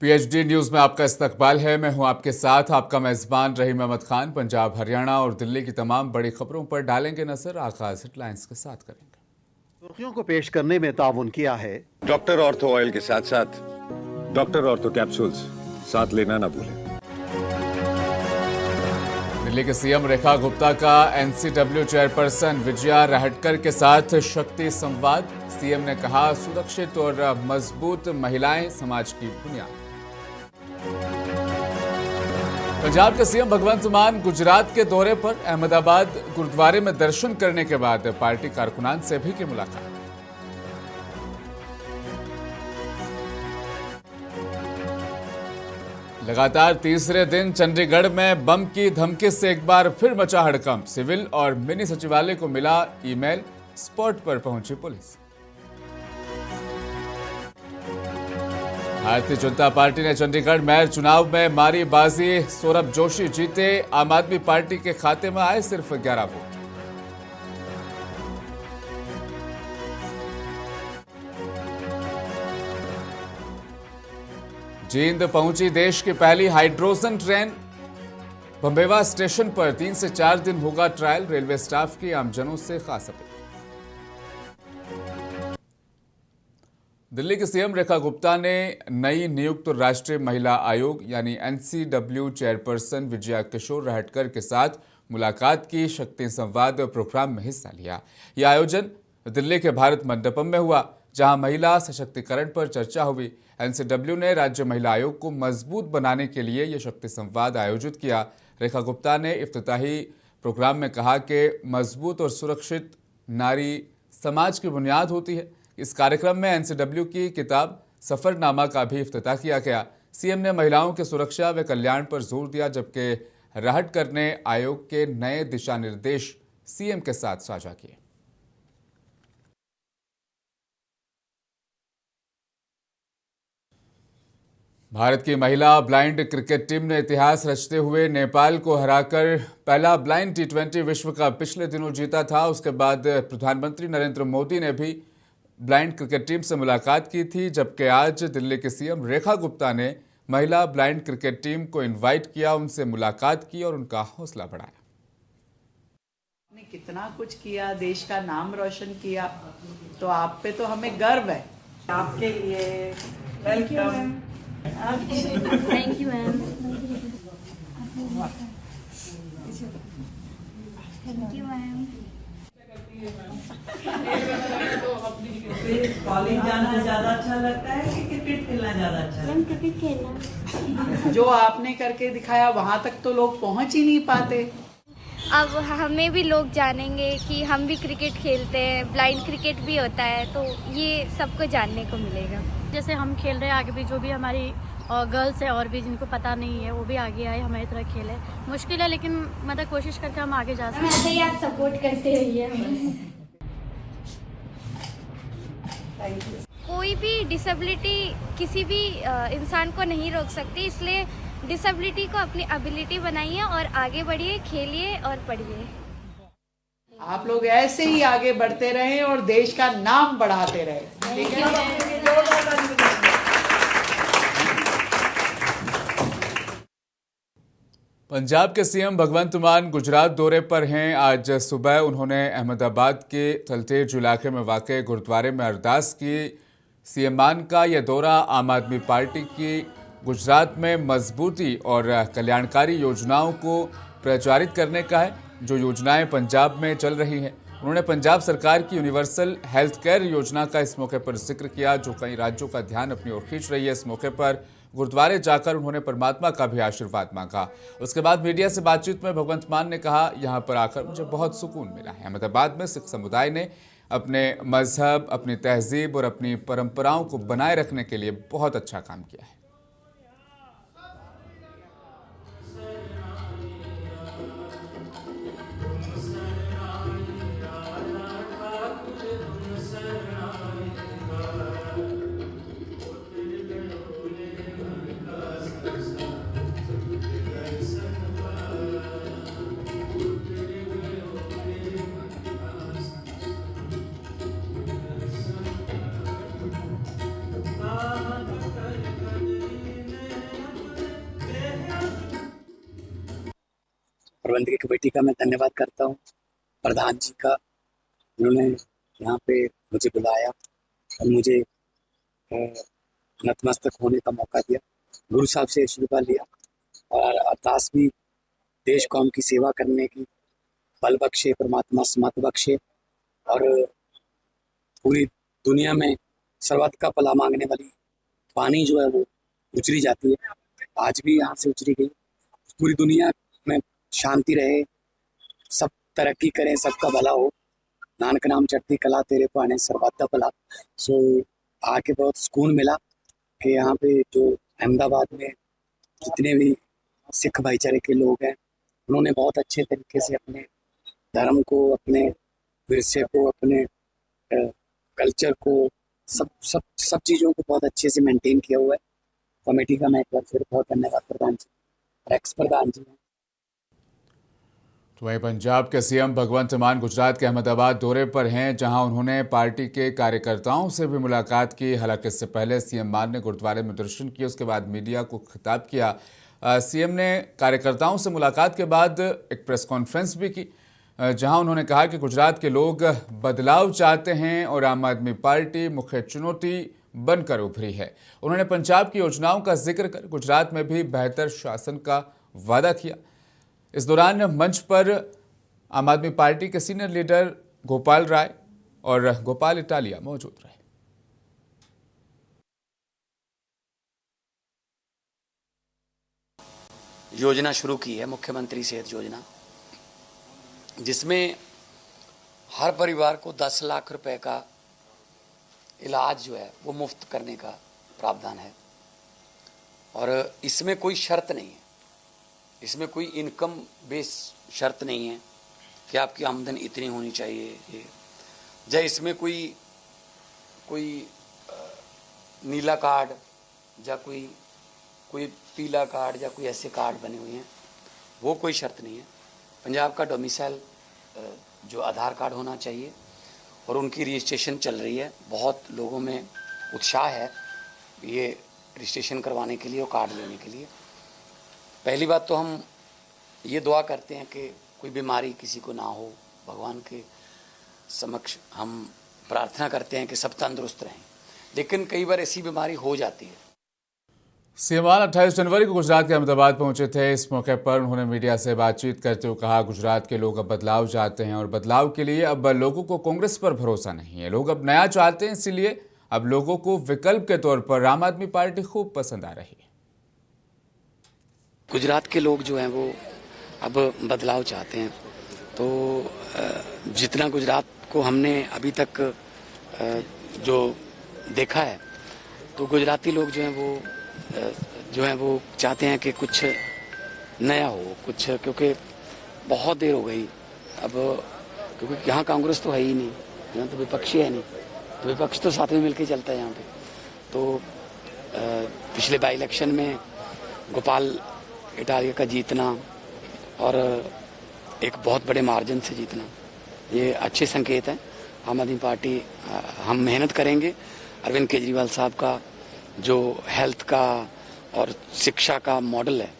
PHD news में आपका इस्तकबाल है। मैं हूं आपके साथ आपका मेजबान रहीम अहमद खान। पंजाब, हरियाणा और दिल्ली की तमाम बड़ी खबरों पर डालेंगे नजर। आगाज हेडलाइंस के साथ करेंगे। सुर्खियों को पेश करने में ताउन किया है डॉक्टर ऑर्थो ऑयल के साथ साथ डॉक्टर ऑर्थो कैप्सूल्स साथ लेना ना भूलें। दिल्ली के सीएम रेखा गुप्ता का NCW चेयरपर्सन विजया राहटकर के साथ शक्ति संवाद। सीएम ने कहा, सुरक्षित और मजबूत महिलाएं समाज की बुनियाद। पंजाब के सीएम भगवंत मान गुजरात के दौरे पर। अहमदाबाद गुरुद्वारे में दर्शन करने के बाद पार्टी कारकुनान से भी की मुलाकात। लगातार तीसरे दिन चंडीगढ़ में बम की धमकी से एक बार फिर मचा हड़कंप। सिविल और मिनी सचिवालय को मिला ईमेल, स्पॉट पर पहुंची पुलिस। भारतीय जनता पार्टी ने चंडीगढ़ मेयर चुनाव में मारी बाजी। सौरभ जोशी जीते। आम आदमी पार्टी के खाते में आए सिर्फ 11 वोट। जींद पहुंची देश की पहली हाइड्रोजन ट्रेन। बम्बेवा स्टेशन पर 3 से 4 दिन होगा ट्रायल। रेलवे स्टाफ की आमजनों से खास अपील। दिल्ली की सीएम रेखा गुप्ता ने नई नियुक्त राष्ट्रीय महिला आयोग यानी NCW चेयरपर्सन विजया किशोर राहटकर के साथ मुलाकात की। शक्ति संवाद प्रोग्राम में हिस्सा लिया। यह आयोजन दिल्ली के भारत मंडपम में हुआ, जहां महिला सशक्तिकरण पर चर्चा हुई। NCW ने राज्य महिला आयोग को मजबूत बनाने के लिए यह शक्ति संवाद आयोजित किया। रेखा गुप्ता ने इफ्तिताही प्रोग्राम में कहा कि मजबूत और सुरक्षित नारी समाज की बुनियाद होती है। इस कार्यक्रम में NCW की किताब सफरनामा का भी इफ्तिताह किया गया। सीएम ने महिलाओं की सुरक्षा व कल्याण पर जोर दिया, जबकि राहटकर ने आयोग के नए दिशा निर्देश सीएम के साथ साझा किए। भारत की महिला ब्लाइंड क्रिकेट टीम ने इतिहास रचते हुए नेपाल को हराकर पहला ब्लाइंड T20 विश्व कप पिछले दिनों जीता था। उसके बाद प्रधानमंत्री नरेंद्र मोदी ने भी ब्लाइंड क्रिकेट टीम से मुलाकात की थी, जबकि आज दिल्ली के सीएम रेखा गुप्ता ने महिला ब्लाइंड क्रिकेट टीम को इनवाइट किया, उनसे मुलाकात की और उनका हौसला बढ़ाया। ने कितना कुछ किया, देश का नाम रोशन किया, तो आप पे तो हमें गर्व है। आपके लिए welcome. Thank you ma'am. Thank you ma'am. College जाना ज्यादा अच्छा लगता है कि क्रिकेट खेलना ज्यादा अच्छा है? मैम क्रिकेट खेलना। जो आपने करके दिखाया वहां तक तो लोग पहुंच ही नहीं पाते। अब हमें भी लोग जानेंगे कि हम भी क्रिकेट खेलते हैं, ब्लाइंड क्रिकेट भी होता है, तो ये सबको जानने को मिलेगा। जैसे हम खेल रहे हैं, आगे भी जो भी हमारी गर्ल्स है और भी जिनको पता नहीं है वो भी आगे आए, हमारी तरह खेले। मुश्किल है लेकिन मतलब कोशिश करके हम आगे जा सकते हैं। ऐसे ही आप सपोर्ट करते रहिए। कोई भी डिसेबिलिटी किसी भी इंसान को नहीं रोक सकती, इसलिए डिसेबिलिटी को अपनी एबिलिटी बनाइए और आगे बढ़िए, खेलिए और पढ़िए। आप लोग ऐसे ही आगे बढ़ते रहें और देश का नाम बढ़ाते रहें। ठीक है। पंजाब के सीएम भगवंत मान गुजरात दौरे पर हैं। आज सुबह उन्होंने अहमदाबाद के थलतेज इलाके में वाक़ गुरुद्वारे में अरदास की। सीएम मान का यह दौरा आम आदमी पार्टी की गुजरात में मजबूती और कल्याणकारी योजनाओं को प्रचारित करने का है, जो योजनाएं पंजाब में चल रही हैं। उन्होंने पंजाब सरकार की यूनिवर्सल हेल्थ केयर योजना का इस मौके पर जिक्र किया, जो कई राज्यों का ध्यान अपनी ओर खींच रही है। इस मौके पर गुरुद्वारे जाकर उन्होंने परमात्मा का भी आशीर्वाद मांगा। उसके बाद मीडिया से बातचीत में भगवंत मान ने कहा, यहाँ पर आकर मुझे बहुत सुकून मिला है। अहमदाबाद में सिख समुदाय ने अपने मजहब, अपनी तहजीब और अपनी परंपराओं को बनाए रखने के लिए बहुत अच्छा काम किया है। प्रबंधकीय कमेटी का मैं धन्यवाद करता हूँ, प्रधान जी का, जिन्होंने यहाँ पे मुझे बुलाया और मुझे नतमस्तक होने का मौका दिया, गुरु साहब से आशीर्वाद लिया और अरदास भी देश कौम की सेवा करने की बल बख्शे, परमात्मा समत बख्शे और पूरी दुनिया में सर्वत्र का भला मांगने वाली पानी जो है वो उचरी जाती है, आज भी यहाँ से उचरी गई। पूरी दुनिया में शांति रहे, सब तरक्की करें, सबका भला हो, नानक नाम चढ़ती कला तेरे पाने सर्वत्र भला। सो आके बहुत सुकून मिला कि यहाँ पे जो अहमदाबाद में जितने भी सिख भाईचारे के लोग हैं, उन्होंने बहुत अच्छे तरीके से अपने धर्म को, अपने विरसे को, अपने कल्चर को, सब चीज़ों को बहुत अच्छे से मेंटेन किया हुआ है। कमेटी का मैं एक बार फिर बहुत धन्यवाद प्रधान जी, एक्स प्रधान जी। तो वहीं पंजाब के सीएम भगवंत मान गुजरात के अहमदाबाद दौरे पर हैं, जहां उन्होंने पार्टी के कार्यकर्ताओं से भी मुलाकात की। हालांकि इससे पहले सीएम मान ने गुरुद्वारे में दर्शन किए, उसके बाद मीडिया को खिताब किया। सीएम ने कार्यकर्ताओं से मुलाकात के बाद एक प्रेस कॉन्फ्रेंस भी की, जहां उन्होंने कहा कि गुजरात के लोग बदलाव चाहते हैं और आम आदमी पार्टी मुख्य चुनौती बनकर उभरी है। उन्होंने पंजाब की योजनाओं का जिक्र कर गुजरात में भी बेहतर शासन का वादा किया। इस दौरान मंच पर आम आदमी पार्टी के सीनियर लीडर गोपाल राय और गोपाल इटालिया मौजूद रहे। योजना शुरू की है मुख्यमंत्री सेहत योजना, जिसमें हर परिवार को 10 लाख रुपए का इलाज जो है वो मुफ्त करने का प्रावधान है। और इसमें कोई शर्त नहीं है, इसमें कोई इनकम बेस शर्त नहीं है कि आपकी आमदनी इतनी होनी चाहिए, या इसमें कोई नीला कार्ड या कोई पीला कार्ड या कोई ऐसे कार्ड बने हुए हैं, वो कोई शर्त नहीं है। पंजाब का डोमिसाइल जो आधार कार्ड होना चाहिए और उनकी रजिस्ट्रेशन चल रही है। बहुत लोगों में उत्साह है ये रजिस्ट्रेशन करवाने के लिए और कार्ड लेने के लिए। पहली बात तो हम ये दुआ करते हैं कि कोई बीमारी किसी को ना हो, भगवान के समक्ष हम प्रार्थना करते हैं कि सब तंदुरुस्त रहें, लेकिन कई बार ऐसी बीमारी हो जाती है। सीएम 28 जनवरी को गुजरात के अहमदाबाद पहुंचे थे। इस मौके पर उन्होंने मीडिया से बातचीत करते हुए कहा, गुजरात के लोग अब बदलाव चाहते हैं और बदलाव के लिए अब लोगों को कांग्रेस पर भरोसा नहीं है। लोग अब नया चाहते हैं, इसीलिए अब लोगों को विकल्प के तौर पर आम आदमी पार्टी खूब पसंद आ रही है। गुजरात के लोग जो हैं वो अब बदलाव चाहते हैं। तो जितना गुजरात को हमने अभी तक जो देखा है, तो गुजराती लोग जो हैं वो चाहते हैं कि कुछ नया हो, कुछ, क्योंकि बहुत देर हो गई अब, क्योंकि यहाँ कांग्रेस तो है ही नहीं, यहाँ तो विपक्षी है नहीं, तो विपक्ष तो साथ में मिलकर चलता है यहाँ पे। तो पिछले बाई इलेक्शन में गोपाल इटालिया का जीतना और एक बहुत बड़े मार्जिन से जीतना, ये अच्छे संकेत हैं। आम आदमी पार्टी, हम मेहनत करेंगे। अरविंद केजरीवाल साहब का जो हेल्थ का और शिक्षा का मॉडल है,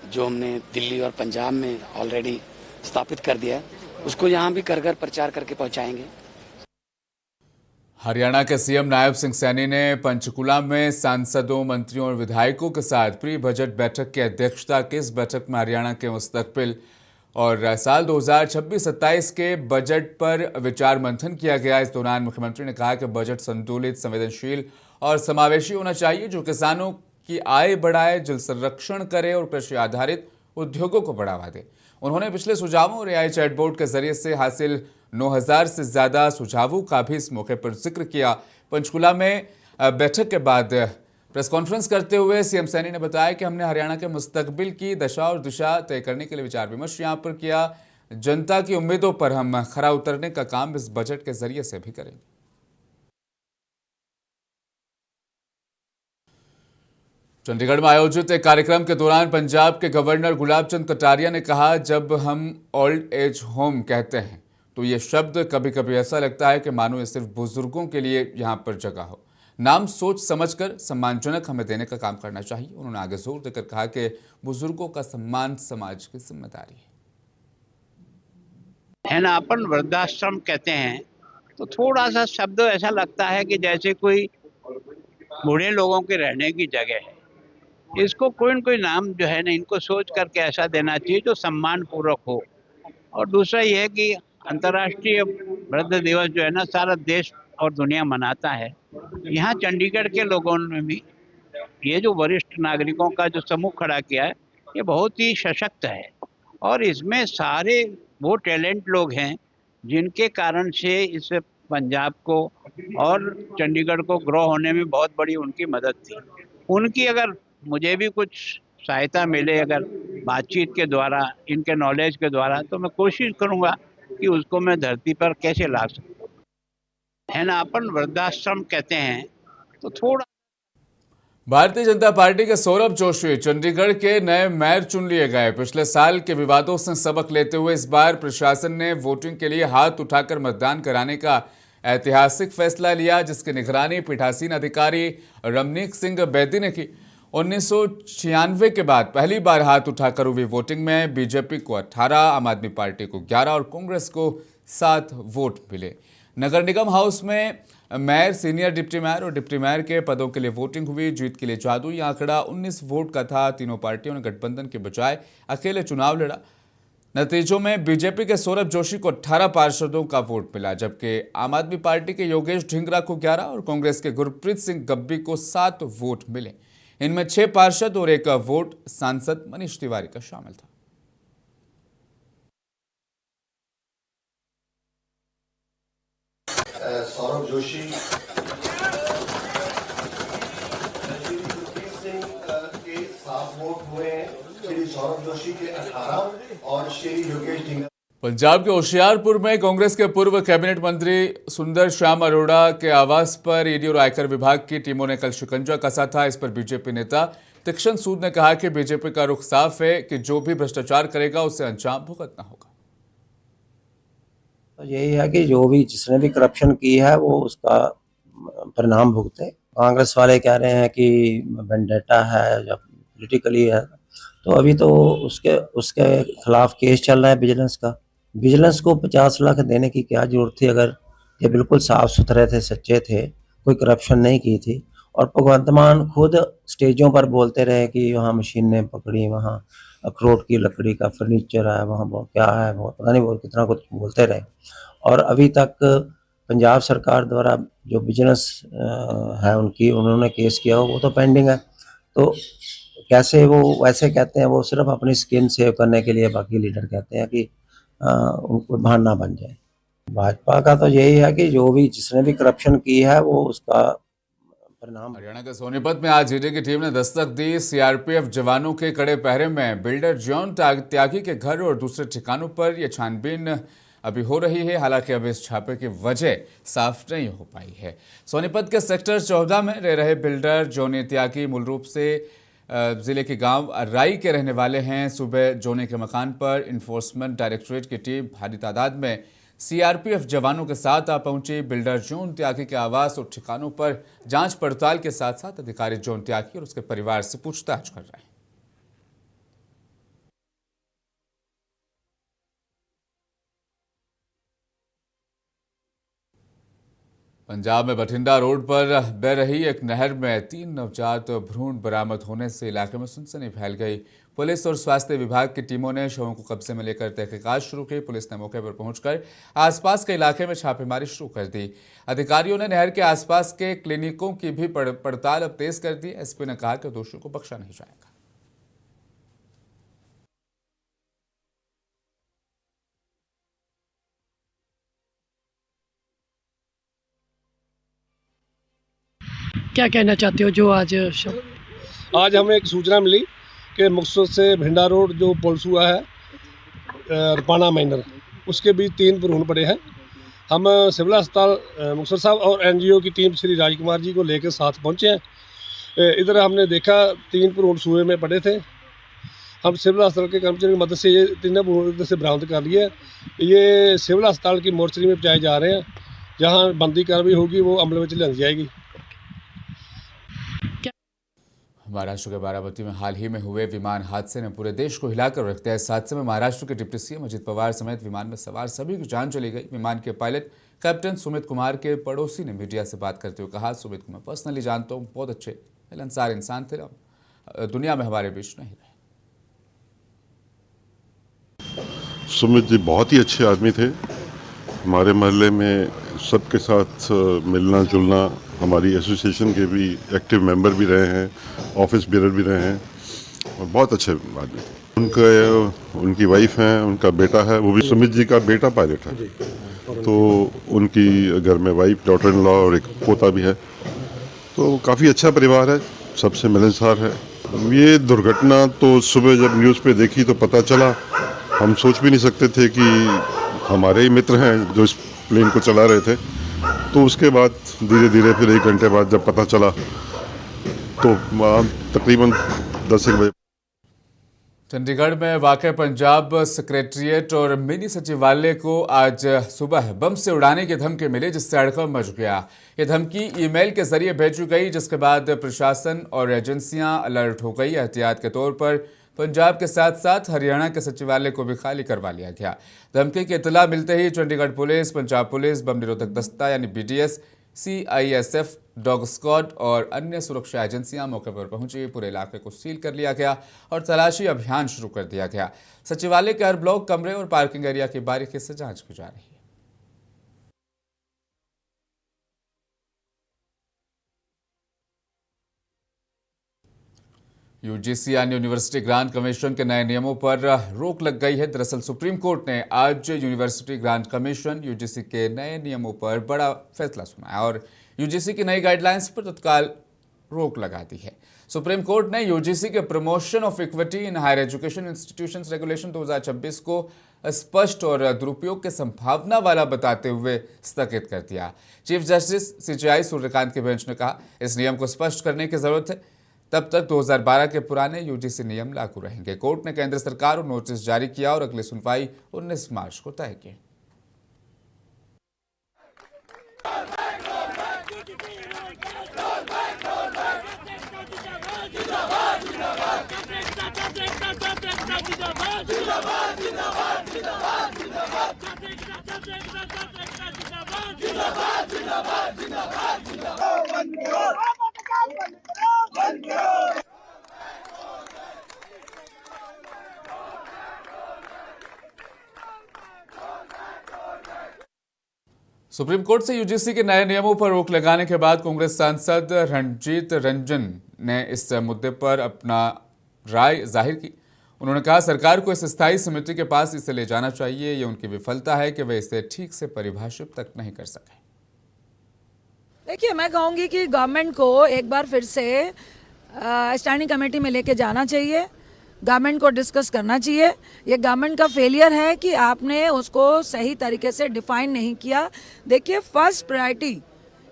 जो हमने दिल्ली और पंजाब में ऑलरेडी स्थापित कर दिया है, उसको यहाँ भी घर घर प्रचार करके पहुँचाएंगे। हरियाणा के सीएम नायब सिंह सैनी ने पंचकुला में सांसदों, मंत्रियों और विधायकों के साथ प्री बजट बैठक की अध्यक्षता की। इस बैठक में हरियाणा के मुस्तकबिल और साल 2026-27 के बजट पर विचार मंथन किया गया। इस दौरान मुख्यमंत्री ने कहा कि बजट संतुलित, संवेदनशील और समावेशी होना चाहिए, जो किसानों की आय बढ़ाए, जल संरक्षण करे और कृषि आधारित उद्योगों को बढ़ावा दे। उन्होंने पिछले सुझावों और एआई चैटबोर्ड के जरिए से हासिल 9000 से ज्यादा सुझावों का भी इस मौके पर जिक्र किया। पंचकुला में बैठक के बाद प्रेस कॉन्फ्रेंस करते हुए सीएम सैनी ने बताया कि हमने हरियाणा के मुस्तकबिल की दशा और दिशा तय करने के लिए विचार विमर्श यहाँ पर किया। जनता की उम्मीदों पर हम खरा उतरने का काम इस बजट के जरिए से भी करेंगे। चंडीगढ़ में आयोजित एक कार्यक्रम के दौरान पंजाब के गवर्नर गुलाब चंद कटारिया ने कहा, जब हम ओल्ड एज होम कहते हैं तो ये शब्द कभी कभी ऐसा लगता है कि मानो ये सिर्फ बुजुर्गों के लिए यहाँ पर जगह हो। नाम सोच समझकर सम्मानजनक हमें देने का काम करना चाहिए। उन्होंने आगे जोर देकर कहा कि बुजुर्गों का सम्मान समाज की जिम्मेदारी है। है ना, अपन वृद्धाश्रम कहते हैं तो थोड़ा सा शब्द ऐसा लगता है कि जैसे कोई बूढ़े लोगों के रहने की जगह है। इसको कोई न कोई नाम जो है ना, इनको सोच करके ऐसा देना चाहिए जो सम्मान पूर्वक हो। और दूसरा ये है कि अंतर्राष्ट्रीय वृद्ध दिवस जो है ना, सारा देश और दुनिया मनाता है। यहाँ चंडीगढ़ के लोगों ने भी ये जो वरिष्ठ नागरिकों का जो समूह खड़ा किया है, ये बहुत ही सशक्त है और इसमें सारे वो टैलेंट लोग हैं जिनके कारण से इस पंजाब को और चंडीगढ़ को ग्रो होने में बहुत बड़ी उनकी मदद थी। उनकी अगर मुझे भी कुछ सहायता मिले अगर बातचीत के द्वारा, इनके नॉलेज के द्वारा, तो मैं कोशिश करूँगा कि उसको मैं धरती पर कैसे ला सकूँ। है ना, अपन वृद्धाश्रम कहते हैं तो थोड़ा। भारतीय जनता पार्टी के सौरभ जोशी चंडीगढ़ के नए मेयर चुन लिए गए। पिछले साल के विवादों से सबक लेते हुए इस बार प्रशासन ने वोटिंग के लिए हाथ उठाकर मतदान कराने का ऐतिहासिक फैसला लिया, जिसकी निगरानी पीठासीन अधिकारी रमनीक सिंह बेदी ने की। 1996 के बाद पहली बार हाथ उठाकर हुई वोटिंग में बीजेपी को 18, आम आदमी पार्टी को 11 और कांग्रेस को 7 वोट मिले। नगर निगम हाउस में मेयर, सीनियर डिप्टी मेयर और डिप्टी मेयर के पदों के लिए वोटिंग हुई। जीत के लिए जादुई आंकड़ा 19 वोट का था। तीनों पार्टियों ने गठबंधन के बजाय अकेले चुनाव लड़ा। नतीजों में बीजेपी के सौरभ जोशी को 18 पार्षदों का वोट मिला, जबकि आम आदमी पार्टी के योगेश ढींगरा को 11 और कांग्रेस के गुरप्रीत सिंह गब्बी को 7 वोट मिले। इनमें 6 पार्षद और 1 वोट सांसद मनीष तिवारी का शामिल था। सौरभ जोशी के 7 वोट हुए हैं, श्री सौरभ जोशी के 18 और श्री योगेश ढींगरा। पंजाब के होशियारपुर में कांग्रेस के पूर्व कैबिनेट मंत्री सुंदर श्याम अरोड़ा के आवास पर ईडी और आयकर विभाग की टीमों ने कल शिकंजा कसा था। इस पर बीजेपी नेता तीक्ष्ण सूद ने कहा कि बीजेपी का रुख साफ है कि जो भी भ्रष्टाचार करेगा उसे अंजाम भुगतना होगा। तो यही है कि जो भी जिसने भी करप्शन की है वो उसका परिणाम भुगते। कांग्रेस वाले कह रहे हैं कि वेंडेटा है या पॉलिटिकली है, तो अभी तो उसके खिलाफ केस चल रहा है विजिलेंस का। विजिलेंस को 50 लाख देने की क्या जरूरत थी अगर ये बिल्कुल साफ सुथरे थे, सच्चे थे, कोई करप्शन नहीं की थी। और भगवंत मान खुद स्टेजों पर बोलते रहे कि वहाँ मशीनें पकड़ी, वहाँ अखरोट की लकड़ी का फर्नीचर है, वहाँ बहुत क्या है, बहुत पता नहीं, बहुत कितना कुछ बोलते रहे। और अभी तक पंजाब सरकार द्वारा जो विजिलेंस है उन्होंने केस किया हो वो तो पेंडिंग है। तो कैसे वो वैसे कहते हैं, वो सिर्फ अपनी स्किन सेव करने के लिए बाकी लीडर कहते हैं कि उनको बहाना बन जाए। भाजपा का तो यही है कि जो भी जिसने भी करप्शन की है वो उसका परिणाम। हरियाणा के सोनीपत में आज ईडी की टीम ने दस्तक दी। सीआरपीएफ जवानों के कड़े पहरे में बिल्डर जॉन त्यागी के घर और दूसरे ठिकानों पर यह छानबीन अभी हो रही है। हालांकि अब इस छापे की वजह साफ नहीं हो पाई है। सोनीपत के सेक्टर 14 में रह रहे बिल्डर जोनी त्यागी मूल रूप से जिले के गांव राई के रहने वाले हैं। सुबह जोनी के मकान पर इन्फोर्समेंट डायरेक्टोरेट की टीम भारी तादाद में सीआरपीएफ जवानों के साथ आ पहुंची। बिल्डर जोन त्यागी के आवास और ठिकानों पर जांच पड़ताल के साथ साथ अधिकारी जोन त्यागी और उसके परिवार से पूछताछ कर रहे हैं। पंजाब में बठिंडा रोड पर बह रही एक नहर में 3 नवजात भ्रूण बरामद होने से इलाके में सनसनी फैल गई। पुलिस और स्वास्थ्य विभाग की टीमों ने शवों को कब्जे में लेकर तहकीकात शुरू की। पुलिस ने मौके पर पहुंचकर आसपास के इलाके में छापेमारी शुरू कर दी। अधिकारियों ने नहर के आसपास के क्लिनिकों की भी पड़ताल अब तेज कर दी। एसपी ने कहा कि दोषियों को बख्शा नहीं जाएगा। क्या कहना चाहते हो जो आज हमें एक सूचना मिली कि मुक्तसर से भिंडा रोड जो पुलिस हुआ है रपाना माइनर, उसके बीच 3 भ्रूण पड़े हैं। हम सिविल अस्पताल मुक्तसर साहब और एनजीओ की टीम श्री राजकुमार जी को लेकर साथ पहुंचे हैं। इधर हमने देखा 3 भ्रूण सुए में पड़े थे। हम सिविल अस्पताल के कर्मचारी की मदद से ये 3 भ्रूण इधर से बरामद कर लिए। ये सिविल अस्पताल की मोर्चरी में पहुँचाए जा रहे हैं, जहाँ बनदी कार्रवाई होगी वो अमल में लाई जाएगी। महाराष्ट्र के बारामती में हाल ही में हुए विमान हादसे ने पूरे देश को हिलाकर रख दिया। इस हादसे में महाराष्ट्र के डिप्टी सीएम अजित पवार समेत विमान में सवार सभी की जान चली गई। विमान के पायलट कैप्टन सुमित कुमार के पड़ोसी ने मीडिया से बात करते हुए कहा, सुमित को मैं पर्सनली जानता हूँ, बहुत अच्छे मिलनसार इंसान थे, दुनिया में हमारे बीच नहीं रहे। सुमित जी बहुत ही अच्छे आदमी थे। हमारे मोहल्ले में सबके साथ मिलना जुलना, हमारी एसोसिएशन के भी एक्टिव मेंबर भी रहे हैं, ऑफिस बेरर भी रहे हैं और बहुत अच्छे आदमी। उनकी वाइफ हैं, उनका बेटा है, वो भी सुमित जी का बेटा पायलट है, तो उनकी घर में वाइफ, डॉटर इन लॉ और एक पोता भी है, तो काफ़ी अच्छा परिवार है, सबसे मिलनसार है। ये दुर्घटना तो सुबह जब न्यूज़ पे देखी तो पता चला, हम सोच भी नहीं सकते थे कि हमारे ही मित्र हैं जो इस प्लेन को चला रहे थे। तो उसके बाद धीरे धीरे फिर 1 घंटे बाद जब पता चला तो तकरीबन 10-1 बजे। चंडीगढ़ में वाक़ पंजाब सेक्रेटरिएट और मिनी सचिवालय को आज सुबह बम से उड़ाने की धमकी मिली, जिससे हड़कंप मच गया। ये धमकी ईमेल के जरिए भेजी गई, जिसके बाद प्रशासन और एजेंसियां अलर्ट हो गई। एहतियात के तौर पर पंजाब के साथ साथ हरियाणा के सचिवालय को भी खाली करवा लिया गया। धमकी की इत्तला मिलते ही चंडीगढ़ पुलिस, पंजाब पुलिस, बम निरोधक दस्ता यानी BDS, CISF, डॉग स्क्वाड और अन्य सुरक्षा एजेंसियां मौके पर पहुंची। पूरे इलाके को सील कर लिया गया और तलाशी अभियान शुरू कर दिया गया। सचिवालय के हर ब्लॉक, कमरे और पार्किंग एरिया की बारीकी से जांच की जा रही है। UGC यानी यूनिवर्सिटी ग्रांट कमीशन के नए नियमों पर रोक लग गई है। दरअसल सुप्रीम कोर्ट ने आज यूनिवर्सिटी ग्रांट कमीशन UGC के नए नियमों पर बड़ा फैसला सुनाया और UGC की नई गाइडलाइंस पर तत्काल रोक लगा दी है। सुप्रीम कोर्ट ने UGC के promotion of equity in higher education institutions regulation 2026 को स्पष्ट और दुरुपयोग की संभावना वाला बताते हुए स्थगित कर दिया। चीफ जस्टिस CJI सूर्यकांत के बेंच ने कहा, इस नियम को स्पष्ट करने की जरूरत है, तब तक 2012 के पुराने UGC नियम लागू रहेंगे। कोर्ट ने केंद्र सरकार को नोटिस जारी किया और अगली सुनवाई 19 मार्च को तय की। सुप्रीम कोर्ट से UGC के नए नियमों पर रोक लगाने के बाद कांग्रेस सांसद रणजीत रंजन ने इस मुद्दे पर अपना राय जाहिर की। उन्होंने कहा, सरकार को इस स्थायी समिति के पास इसे ले जाना चाहिए। ये उनकी विफलता है कि वे इसे ठीक से परिभाषित तक नहीं कर सके। देखिए, मैं कहूँगी कि गवर्नमेंट को एक बार फिर से स्टैंडिंग कमेटी में लेके जाना चाहिए, गवर्नमेंट को डिस्कस करना चाहिए। ये गवर्नमेंट का फेलियर है कि आपने उसको सही तरीके से डिफाइन नहीं किया। देखिए, फर्स्ट प्रायोरिटी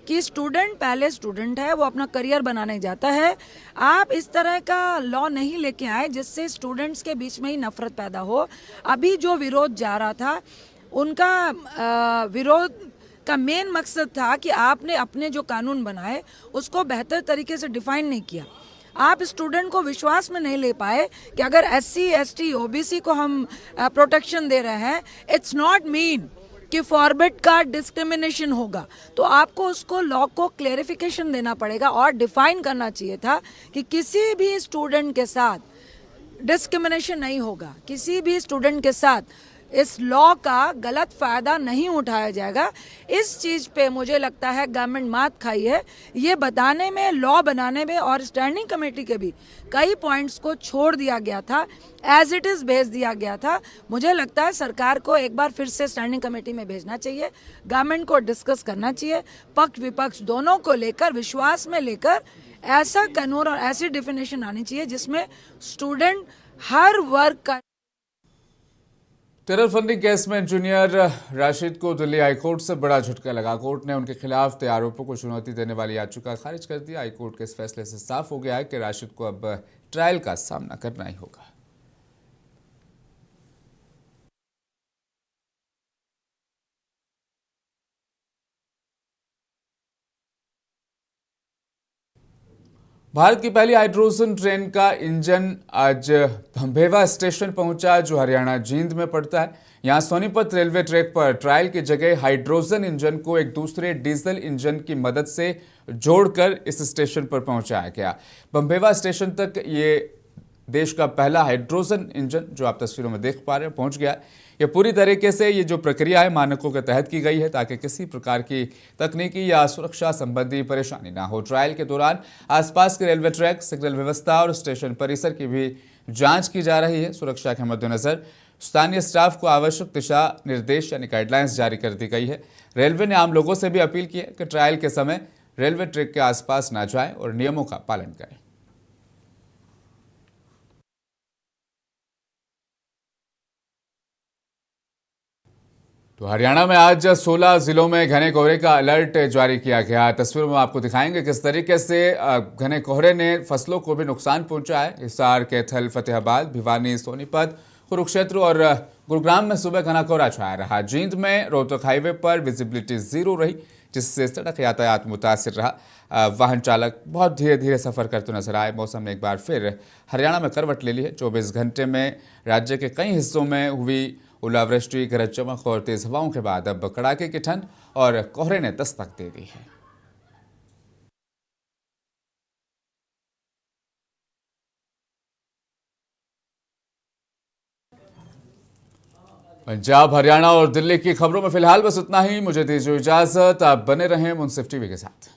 कि स्टूडेंट पहले स्टूडेंट है, वो अपना करियर बनाने जाता है। आप इस तरह का लॉ नहीं लेके आए जिससे स्टूडेंट्स के बीच में ही नफरत पैदा हो। अभी जो विरोध जा रहा था, उनका विरोध का मेन मकसद था कि आपने अपने जो कानून बनाए उसको बेहतर तरीके से डिफाइन नहीं किया। आप स्टूडेंट को विश्वास में नहीं ले पाए कि अगर SC, ST, OBC को हम प्रोटेक्शन दे रहे हैं, इट्स नॉट मीन कि फॉरवर्ड का डिस्क्रिमिनेशन होगा। तो आपको उसको लॉ को क्लेरिफिकेशन देना पड़ेगा और डिफाइन करना चाहिए था कि किसी भी स्टूडेंट के साथ डिस्क्रिमिनेशन नहीं होगा, किसी भी स्टूडेंट के साथ इस लॉ का गलत फायदा नहीं उठाया जाएगा। इस चीज पे मुझे लगता है गवर्नमेंट मात खाई है। ये बताने में, लॉ बनाने में और स्टैंडिंग कमेटी के भी कई पॉइंट्स को छोड़ दिया गया था, एज इट इज भेज दिया गया था। मुझे लगता है सरकार को एक बार फिर से स्टैंडिंग कमेटी में भेजना चाहिए, गवर्नमेंट को डिस्कस करना चाहिए, पक्ष विपक्ष दोनों को लेकर, विश्वास में लेकर ऐसा कानून और ऐसी डेफिनेशन आनी चाहिए जिसमें स्टूडेंट हर वर्ग का। टेरर फंडिंग केस में इंजीनियर राशिद को दिल्ली हाईकोर्ट से बड़ा झटका लगा। कोर्ट ने उनके खिलाफ तय आरोपों को चुनौती देने वाली याचिका खारिज कर दी। हाईकोर्ट के इस फैसले से साफ हो गया है कि राशिद को अब ट्रायल का सामना करना ही होगा। भारत की पहली हाइड्रोजन ट्रेन का इंजन आज भंभेवा स्टेशन पहुंचा, जो हरियाणा जींद में पड़ता है। यहां सोनीपत रेलवे ट्रैक पर ट्रायल की जगह हाइड्रोजन इंजन को एक दूसरे डीजल इंजन की मदद से जोड़कर इस स्टेशन पर पहुंचाया गया। भंभेवा स्टेशन तक ये देश का पहला हाइड्रोजन इंजन, जो आप तस्वीरों में देख पा रहे हैं, पहुंच गया। ये पूरी तरीके से ये जो प्रक्रिया है मानकों के तहत की गई है, ताकि किसी प्रकार की तकनीकी या सुरक्षा संबंधी परेशानी ना हो। ट्रायल के दौरान आसपास के रेलवे ट्रैक, सिग्नल व्यवस्था और स्टेशन परिसर की भी जांच की जा रही है। सुरक्षा के मद्देनजर स्थानीय स्टाफ को आवश्यक दिशा निर्देश यानी गाइडलाइंस जारी कर दी गई है। रेलवे ने आम लोगों से भी अपील की है कि ट्रायल के समय रेलवे ट्रैक के आसपास ना जाएं और नियमों का पालन करें। तो हरियाणा में आज 16 जिलों में घने कोहरे का अलर्ट जारी किया गया। तस्वीरों में आपको दिखाएंगे किस तरीके से घने कोहरे ने फसलों को भी नुकसान पहुंचा है। हिसार, कैथल, फतेहाबाद, भिवानी, सोनीपत, कुरुक्षेत्र और गुरुग्राम में सुबह घना कोहरा छाया रहा। जींद में रोहतक हाईवे पर विजिबिलिटी 0 रही, जिससे सड़क यातायात मुतासिर रहा। वाहन चालक बहुत धीरे धीरे सफर करते नजर आए। मौसम ने एक बार फिर हरियाणा में करवट ले ली है। 24 घंटे में राज्य के कई हिस्सों में हुई ओलावृष्टि, गरज चमक और तेज हवाओं के बाद अब कड़ाके की ठंड और कोहरे ने दस्तक दे दी है। पंजाब, हरियाणा और दिल्ली की खबरों में फिलहाल बस इतना ही। मुझे दीजिए इजाजत। आप बने रहें मुंसिफ टीवी के साथ।